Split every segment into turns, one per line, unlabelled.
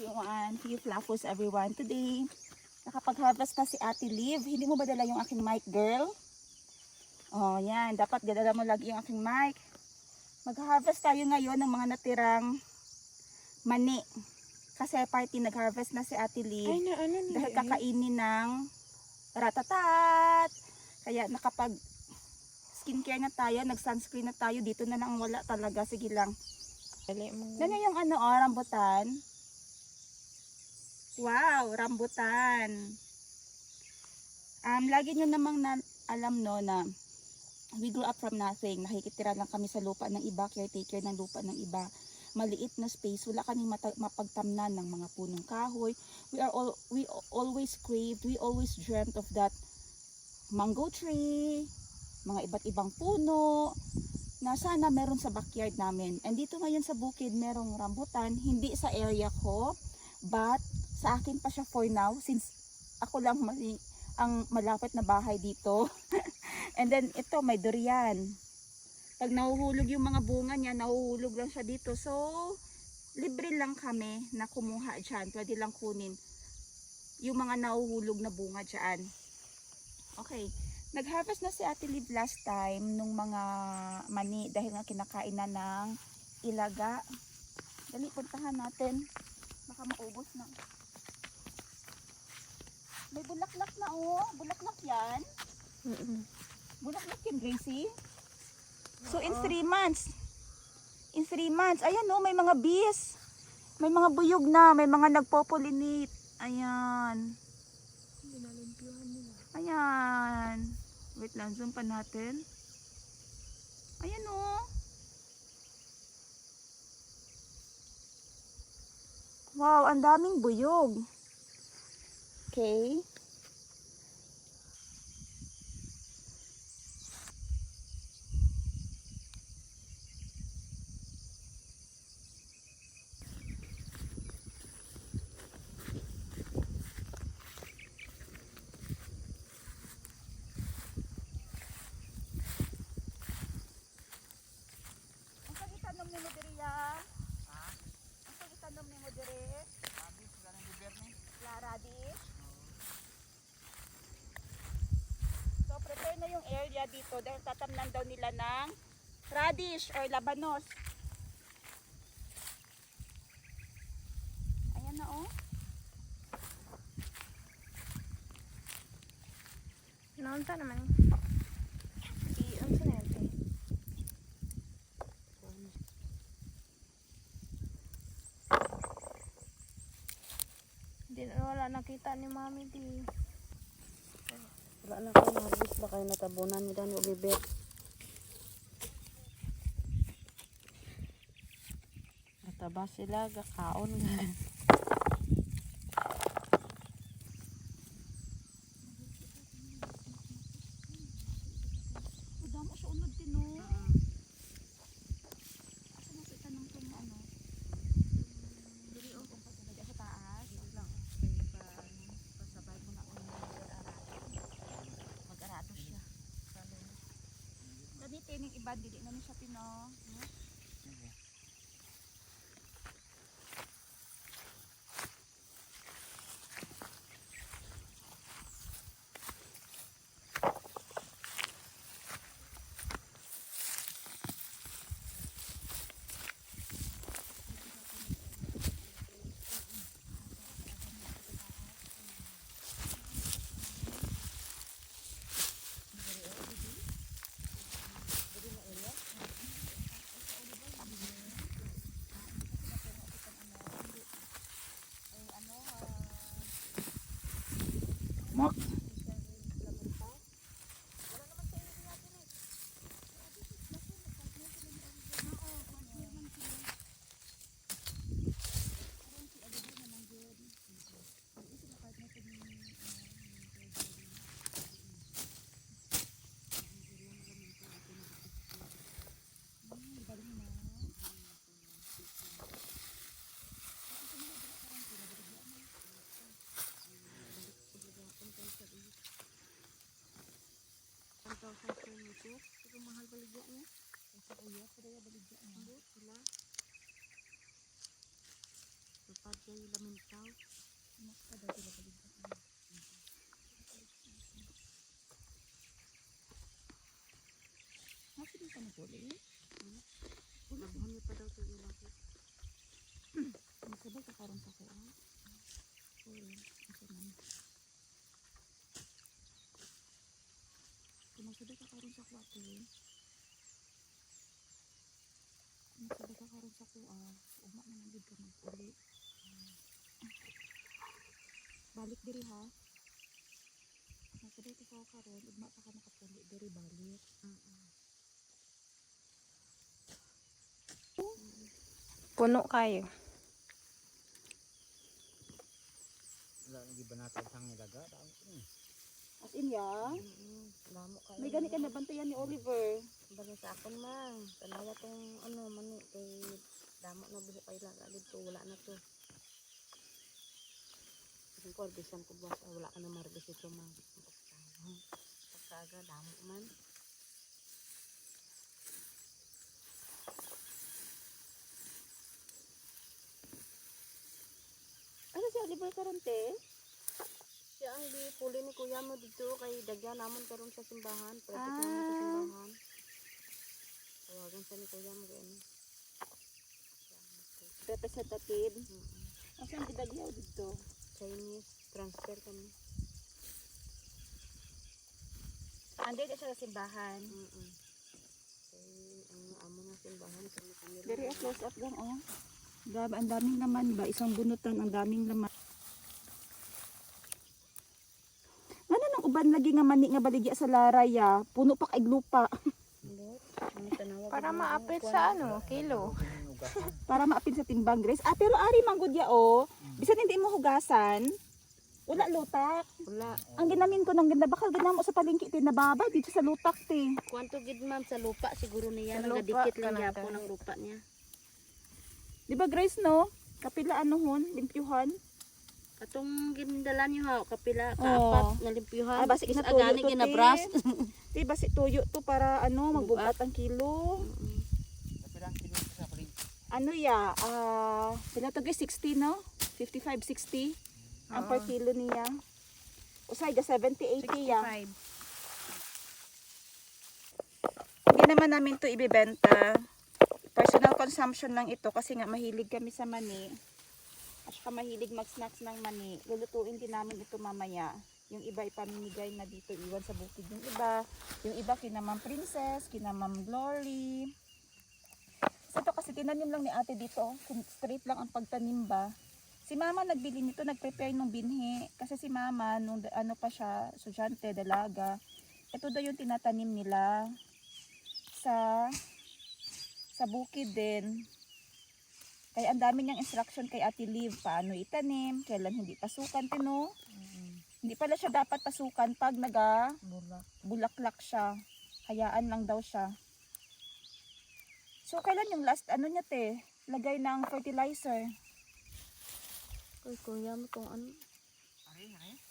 everyone. Fluffos everyone. Today, nakapag-harvest na si Ate Liv. Hindi mo ba dala yung aking mic, girl? Oh, yan. Dapat dala mo lagi yung aking mic. Mag-harvest tayo ngayon ng mga natirang mani. Kasi party nag-harvest na si Ate Liv.
Ay, na ano na
dahil kakainin ng ratatat. Kaya nakapag skincare na tayo, nag-sunscreen na tayo. Dito na lang wala talaga. Sige lang. Ano yung rambutan? Wow, rambutan. Lagi nyo namang alam no na we grew up from nothing. Nakikitira lang kami sa lupa ng iba, caretaker ng lupa ng iba. Maliit na space, wala kaming mapagtamnan ng mga punong kahoy. We always craved, we always dreamt of that mango tree, mga iba't ibang puno na sana meron sa backyard namin. And dito ngayon sa bukid merong rambutan, hindi sa area ko, but sa akin pa siya for now since ako lang ang malapit na bahay dito. And then ito may durian. Pag nahuhulog yung mga bunga niya, nahuhulog lang siya dito. So libre lang kami na kumuha dyan. Pwede lang kunin yung mga nahuhulog na bunga dyan. Okay. Nag-harvest na si Ate Liv last time nung mga mani dahil nga kinakain na ng ilaga. Dali, puntahan natin. Baka maubos na. May bulaklak na oh. Bulaklak yan. Bulaklak yan, Gracie. So in 3 months. In 3 months. Ayan oh, may mga bees. May mga buyog na. May mga nagpo-pollinate. Ayan. Ayan. Wait lang, zoom pa natin. Ayan o. Wow, ang daming buyog. Okay. So prepare na yung area dito dahil tatamnan daw nila ng radish or labanos. Ayan na oh.
Naunta naman. Unsa na yan? Hindi na wala nakita ni Mami di.
Wala na kayo harvest ba kayo natabunan nila ni Bibet. Nataba sila gakaon. Udamo siya unod din no. Asa nakita nang itong ano? Dili o kung pasalagay sa taas. Lang. Pasabay ko na unod mag-arato siya. Ganito yung iba dili na siya pino. Mak. Pero mahal baligya niya. Sa iya, pero baligya niya. Sila.
Padjay Lamintaw.
Masih ka na puli?
Nabhon pa daw to yung lagi.
Masabay ka karon sa kuha. Okay, okay man. Kung masabay ka karon sa kuha, te. Kung masabay ka karon sa kuha, uma na nagid ka magpuli. Balik diri ha. Masabay ka sa karon, ugma pa ka nakapuli diri balik.
Puno kayo.
Wala lagi banatag sang ilaga daw.
As in ya,
Lamo kayo.
may gani ka nabantayan ni Oliver.
Bagay sa akon man. Tanawa tong ano mani kay damo na buhi kay laga dito wala na to. Kung ko bisan ko buwas wala ka na marbis ito man. Pagsaga damo man.
Ano si Oliver karon te?
Siya ang puli ni kuya mo dito kay dagyan namon karon sa simbahan. Pwede ka naman sa simbahan. Tawagan siya ni kuya mo gani.
Representative. Asan gidagyaw dito?
Chinese transfer kami.
Andi na siya sa simbahan.
Kay ang amo na simbahan kami kami.
Very close up lang oh. Grabe, ang daming laman ba? Isang bunutan, ang daming laman. Ano nang uban lagi nga mani nga baligya sa laray ah? Puno pa kay lupa.
Para maapit sa ano, kilo.
Para maapil sa timbang, Grace. Ah, pero ari manggudya oh. Bisan hindi mo hugasan, wala lutak.
Wala.
Ang ginamin ko nang ginabakal ginamo sa palengke tin nababa dito sa lutak ti.
Kwanto gid ma'am sa lupa siguro niya
Sa lupa,
nagadikit lang
kanang
yapon
ka.
ang lupa niya.
Di ba Grace no? Kapila anuhon, limpyuhan.
Atong gindala niyo ha kapila
Oo.
kaapat nga limpyuhan.
Ah, basi
Is
kinatuyo
agani
to,
ginabras.
Di ba si tuyo to para ano, magbugat ang kilo.
Kapilang kilo sa paling.
Ano ya? Pila to guys, 60 no? 55, 60. Ang per kilo niya. Usay ga 70, 80 ya.
65.
Hindi naman namin to ibebenta. Personal consumption lang ito kasi nga mahilig kami sa mani. At saka mahilig mag-snacks ng mani. Lulutuin din namin ito mamaya. Yung iba ipamimigay na dito, iwan sa bukid yung iba. Yung iba kina Ma'am Princess, kina Ma'am Glory. So ito kasi tinanim lang ni ate dito. Straight lang ang pagtanim ba. Si mama nagbili nito, nag-prepare ng binhi. Kasi si mama, nung ano pa siya, estudyante, dalaga. Ito daw yung tinatanim nila sa bukid din. Kaya ang dami niyang instruction kay Ate Liv, paano itanim, kailan hindi pasukan, tino. Hindi pala siya dapat pasukan pag bulaklak siya. Hayaan lang daw siya. So kailan yung last ano niya te? Lagay ng fertilizer.
Kay kuya mo tong ano.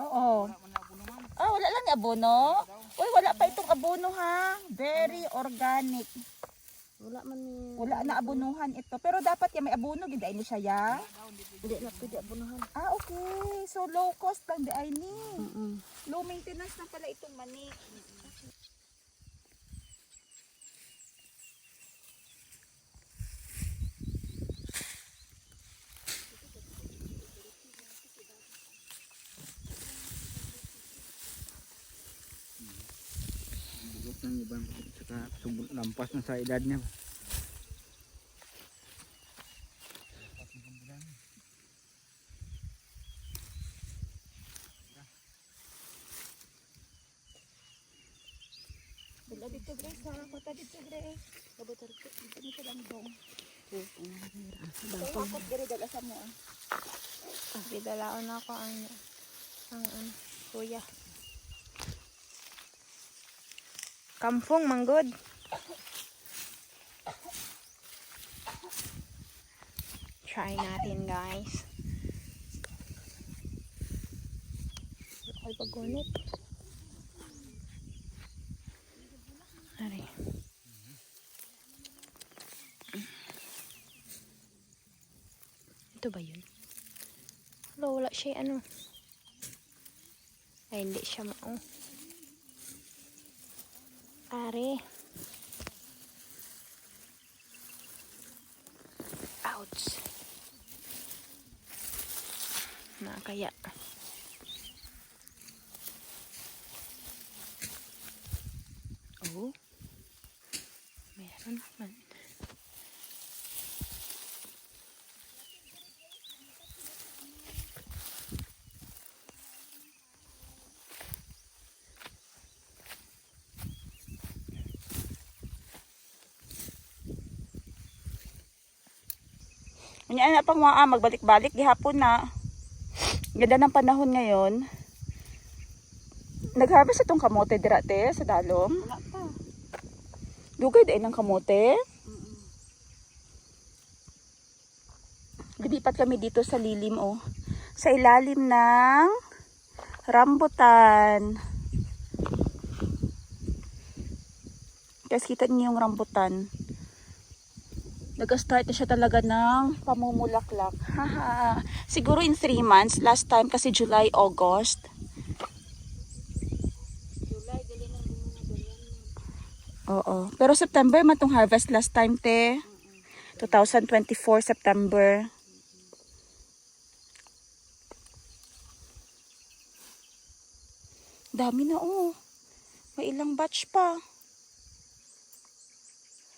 Oo.
Wala man na puno man.
Ah, wala lang ni abono. Uy, wala pa itong abono ha. Very organic.
Wala man ni
Wala na abonuhan ito. Pero dapat ya may abono gid ni siya ya.
Hindi na pwede abunuhan.
Ah, okay. So low cost lang di ay ni.
Mm.
Low maintenance lang pala itong mani.
Bugot ng ibang saka subot lampas na sa edad niya.
Dala dito Grace ha. Kota dito Grace. Kabutar ko. Dito nito lang dong. So akot diri dala sa mo ah.
Gidalaon ako ang kuya. Kampong manggod. Try natin guys. Ay pagunit. Ari. Ito ba yun? wala siya ano. Ay, hindi siya mao. Are. Ouch. Kaya. Oh. Meron naman.
Unya na pang mga magbalik-balik gihapon na. Ganda ng panahon ngayon. Nag-harvest itong kamote dirate sa dalom.
Wala pa.
Dugay din ng kamote. Lipat kami dito sa lilim oh. Sa ilalim ng rambutan. Guys, kita niyo yung rambutan. Nag-start na siya talaga ng pamumulaklak. Haha. Siguro in 3 months. Last time kasi July, August.
July, gali na yung mga ganyan.
Oo. Pero September man tong harvest last time, te. 2024 September. Dami na oh. May ilang batch pa.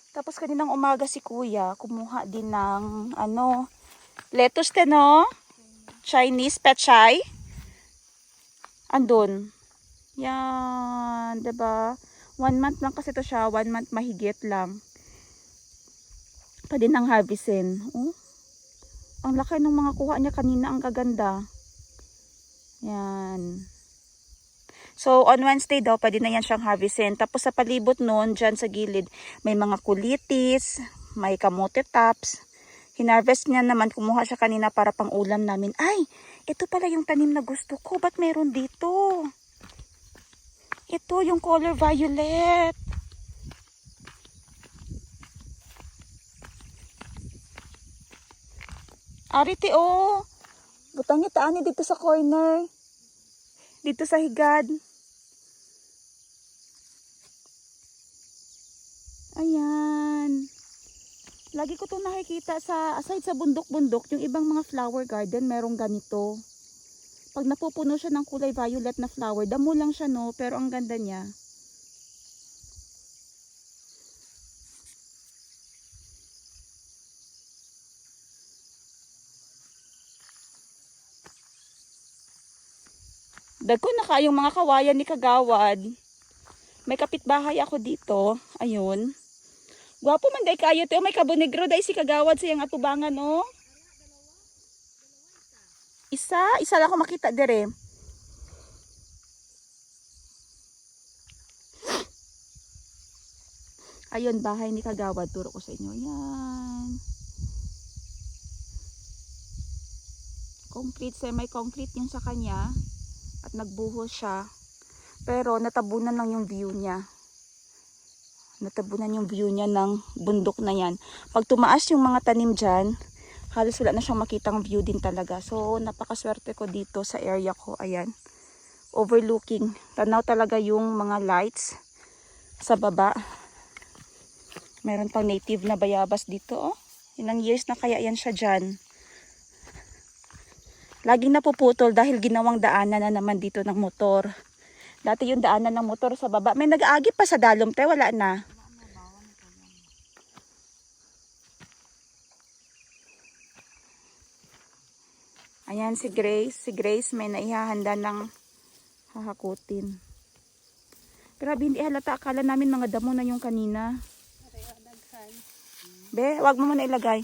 Tapos kaninang umaga si kuya, kumuha din ng ano, lettuce te no? Chinese pechay. Andun. Yan, 'di ba? 1 month lang kasi to siya, 1 month mahigit lang. Pwede nang harvestin. Oh. Ang laki ng mga kuha niya kanina, ang gaganda. Yan. So, on Wednesday daw, pwede na yan siyang harvestin. Tapos sa palibot nun, dyan sa gilid, may mga kulitis, may kamote tops. Hinarvest niya naman, kumuha siya kanina para pang ulam namin. Ay, ito pala yung tanim na gusto ko. Ba't meron dito? Ito, yung color violet. Arite, oh. Butangit, ani dito sa corner. Dito sa higad. Ayan. Lagi ko itong nakikita sa, aside sa bundok-bundok, yung ibang mga flower garden, merong ganito. Pag napupuno siya ng kulay violet na flower, damo lang siya no, pero ang ganda niya. Dagko na kayong mga kawayan ni Kagawad. May kapitbahay ako dito. Ayun. Gwapo man day kayo te, may kabonegro day si Kagawad sa yang atubangan no. Isa lang ako makita dire. Ayun, bahay ni Kagawad, turo ko sa inyo. Yan. Concrete, semi-concrete yung sa kanya at nagbuhos siya. Pero natabunan lang yung view niya. Natabunan yung view niya ng bundok na yan. Pag tumaas yung mga tanim dyan, halos wala na siyang makitang view din talaga. So, napakaswerte ko dito sa area ko. Ayan. Overlooking. Tanaw talaga yung mga lights sa baba. Meron pang native na bayabas dito. Oh. Ilang years na kaya yan siya dyan. Laging napuputol dahil ginawang daanan na naman dito ng motor. Dati yung daanan ng motor sa baba. May nag-aagi pa sa dalom, te. Wala na. Ayan si Grace. Si Grace may naihahanda ng hahakutin. Grabe, hindi halata. Akala namin mga damo na yung kanina. Be, wag mo muna ilagay.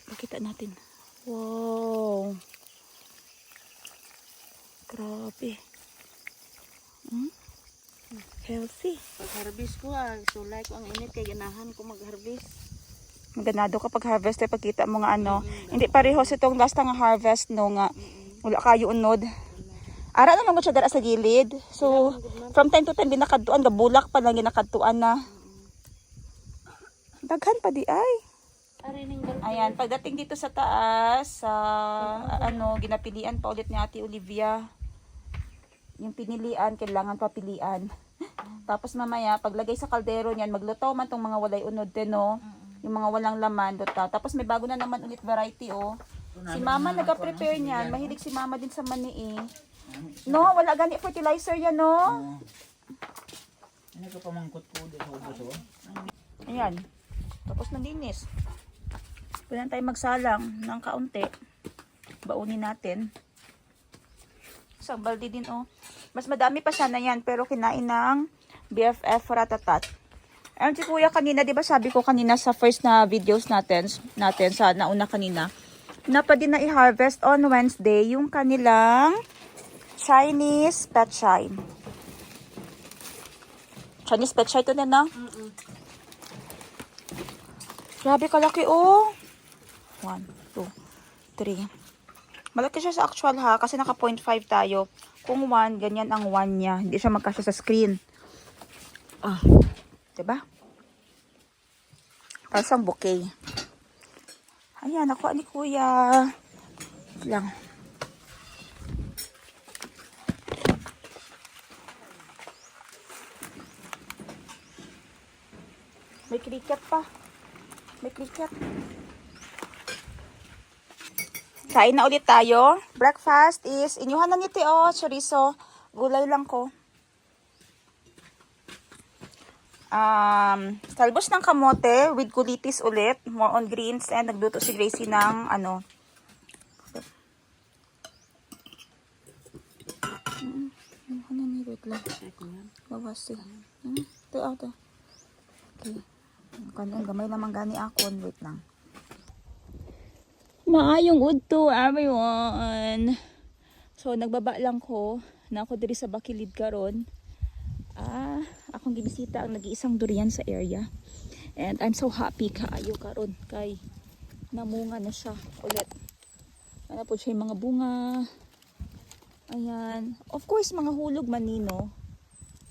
Pakita natin. Wow. Grabe. Healthy.
Pag-harvest ko, sulay ko ang init kay ganahan ko mag-harvest.
Ganado kapag harvest ay pagkita mo nga ano. Hindi pareho sa itong last nga harvest no nga. Wala kayo unod. Ara na lang mo siya dara sa gilid. So, from time to time ginakadtuan, gabulak pa lang ginakadtuan na. Daghan pa di ay.
Arining galpi.
Ayan, pagdating dito sa taas, ginapilian pa ulit ni Ate Olivia. Yung pinilian, kailangan papilian. Tapos mamaya, paglagay sa kaldero niyan, magluto man tong mga walay unod din, no? Yung mga walang laman, luta. Tapos may bago na naman ulit variety, oh. Si Mama nag-prepare niyan. Mahilig si Mama din sa mani, eh. No, wala gani fertilizer yan, no?
Ano ka pamangkot ko dito sa ubos, oh?
Ayan. Tapos nalinis. Pwede na tayo magsalang ng kaunti. Baunin natin. Isang balde din, oh. Mas madami pa sana yan, pero kinain ng BFF Ratatat. Ayun si Kuya kanina, di ba sabi ko kanina sa first na videos natin sa nauna kanina, na pwede na i-harvest on Wednesday yung kanilang Chinese petchay. Chinese petchay to na, no? Grabe kalaki, oh. 1, 2, 3. Malaki siya sa actual, ha, kasi naka 0.5 tayo. Kung 1, ganyan ang 1 niya. Hindi siya magkasya sa screen. Diba? Parang siyang bouquet. Ayan, nakuha ni Kuya. Lang. May cricket pa. May cricket. Kain na ulit tayo. Breakfast is, inyuhan na ni Teo, chorizo. Gulay lang ko. Talbos ng kamote with kulitis ulit. More on greens. And nagluto si Gracie ng ano. Ano ni wait lang. Bawas eh. Ito. Okay. Kanang gamay naman gani akon. Wait lang. Maayong udto, everyone. So, nagbaba lang ko na ako diri sa Bakilid karon. Akong gibisita ang nag-iisang durian sa area. And I'm so happy kaayo karon kay namunga na siya ulit. Ano po siya yung mga bunga. Ayan. Of course, mga hulog manino.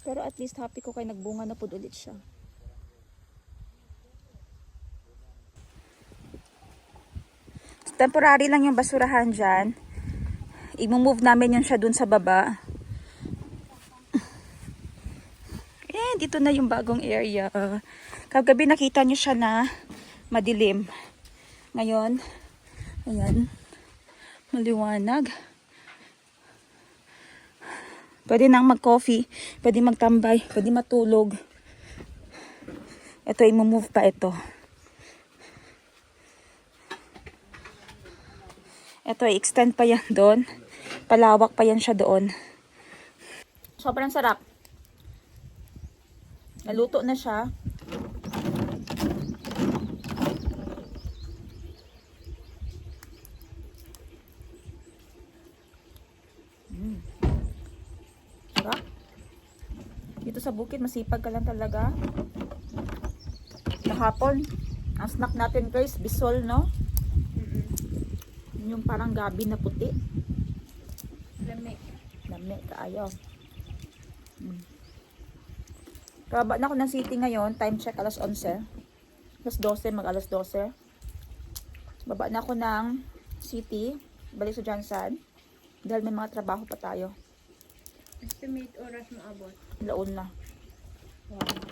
Pero at least happy ko kay nagbunga na po ulit siya. Temporary lang yung basurahan dyan. I-move namin yun siya dun sa baba. Dito na yung bagong area. Kagabi nakita nyo siya na madilim. Ngayon, ayan, maliwanag. Pwede nang mag-coffee, pwede magtambay, pwede matulog. Ito, i-move pa ito. Ito, i-extend pa yan doon. Palawak pa yan siya doon. Sobrang sarap. Naluto na siya. Sarap. Dito sa bukid, masipag ka lang talaga. Kahapon, ang snack natin guys, bisol, no? Yung parang gabi na puti. Lami, kaayo. Baba na ako ng city ngayon. Time check, alas 11. Alas 12, mag-alas 12. Baba na ako ng city. Balik sa Johnson. Dahil may mga trabaho pa tayo.
Estimate oras mo abot.
Laon na.
Wow.